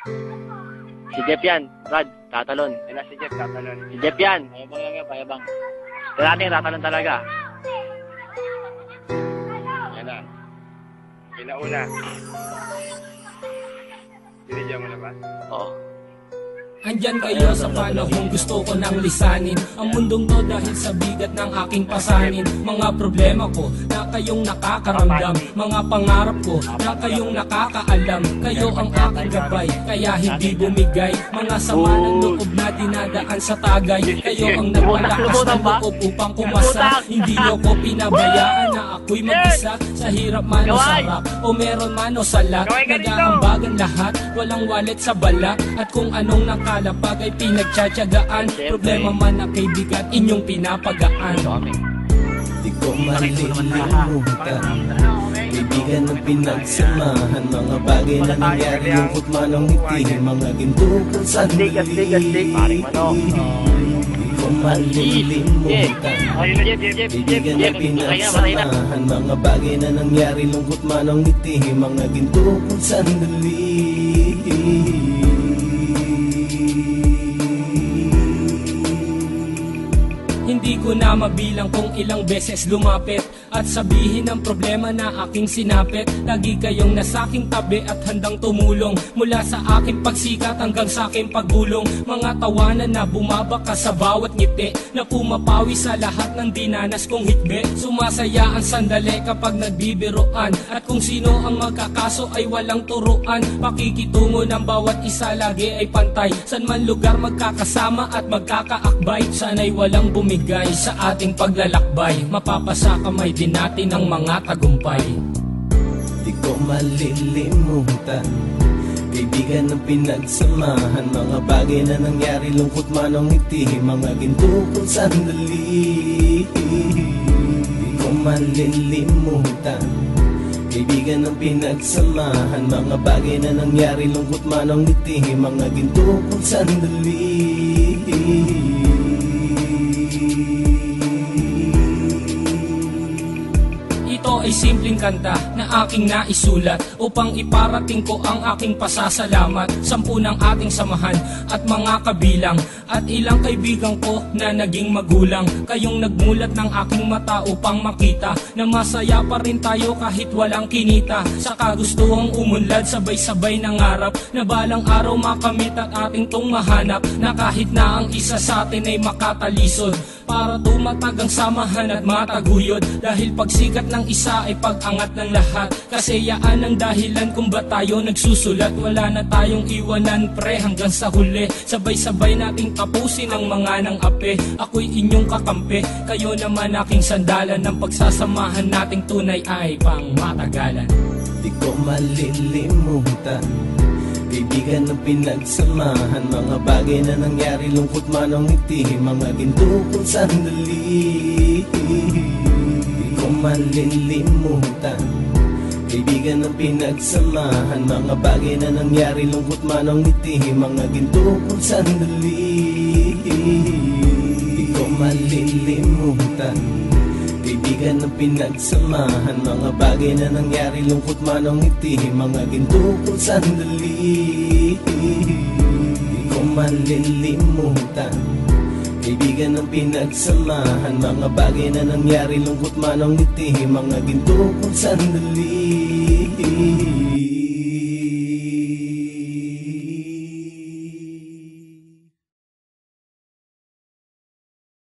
Si Jeff yan, Brad, tatalon. Yan na si Jeff, tatalon. Si Jeff yan. Payabang lang yan, payabang. Darating, tatalon talaga. Yan na. Pinauna. Binigyan mo na ba? Oo. Andyan kayo sa panahong gusto ko nang lisanin ang mundong to dahil sa bigat ng aking pasanin. Mga problema ko na kayong nakakaramdam, mga pangarap ko na kayong nakakaalam. Kayo ang aking gabay, kaya hindi bumigay. Mga sama ng loob na dinadaan sa tagay. Kayo ang nagpalakas ng loob upang kumasa. Hindi nyo ko pinabayaan na ako'y mag-isa. Sa hirap man o sarap, o meron man o salat, nag-aambagan lahat, walang wallet sa bala. At kung anong nakalapag ay pinagtsatsagaan, problema man na kay bigat inyong pinapagaan. Di ko malilimutan kaibigan ng pinagsamahan, mga bagay na nangyari, lungkot man ang ngiti, mga ginto kung sandali. Di ko malilimutan kaibigan ng pinagsamahan, mga bagay na nangyari, lungkot man ang ngiti, mga ginto kung sandali. Hindi ko na mabilang kung ilang beses lumapit at sabihin ang problema na aking sinapit. Lagi kayong nasa aking tabi at handang tumulong, mula sa aking pagsikat hanggang sa aking paggulong. Mga tawanan na bumabaka sa bawat ngiti, na pumapawi sa lahat ng dinanas kong hitbe. Sumasaya ang sandali kapag nagbibiroan, at kung sino ang magkakaso ay walang turuan. Pakikitungo ng bawat isa lagi ay pantay, san man lugar magkakasama at magkakaakbay. Sana'y walang bumigay sa ating paglalakbay, mapapasa kamay din natin ang mga tagumpay. Di ko malilimutan kaibigan ng pinagsamahan, mga bagay na nangyari, lungkot man ang ngiti, mga ginto kung sandali. Di ko malilimutan kaibigan ng pinagsamahan, mga bagay na nangyari, lungkot man ang ngiti, mga ginto kung sandali. Ito ay simpleng kanta na aking naisulat upang iparating ko ang aking pasasalamat. 10 ng ating samahan at mga kabilang, at ilang kaibigan ko na naging magulang. Kayong nagmulat ng aking mata upang makita na masaya pa rin tayo kahit walang kinita. Sa kagustuhang umunlad, sabay-sabay nangarap na balang araw makamit at ating tong mahanap, na kahit na ang isa sa atin ay makatalisod, para tumatag ang samahan at mataguyod. Dahil pagsikat ng isa ay pag-angat ng lahat, kasayaan ang dahilan kung ba't tayo nagsusulat. Wala na tayong iwanan pre hanggang sa huli, sabay-sabay nating tapusin ang mga nang ape. Ako'y inyong kakampi, kayo naman aking sandalan, ng pagsasamahan nating tunay ay pang matagalan. Di ko malilimutan kaibigan ng pinagsamahan, mga bagay na nangyari, lungkot man ang ngiti, mga ginto kung sandali. Di ko malilimutan kaibigan ng pinagsamahan, mga bagay na nangyari, lungkot man ang ngiti, mga ginto kung sandali. Di ko malilimutan kaibigan ng pinagsamahan, mga bagay na nangyari, lungkot man ang ngiti, mga ginto kung sandali. Di ko malilimutan kaibigan ng pinagsamahan, mga bagay na nangyari, lungkot man ang ngiti, mga ginto kung sandali.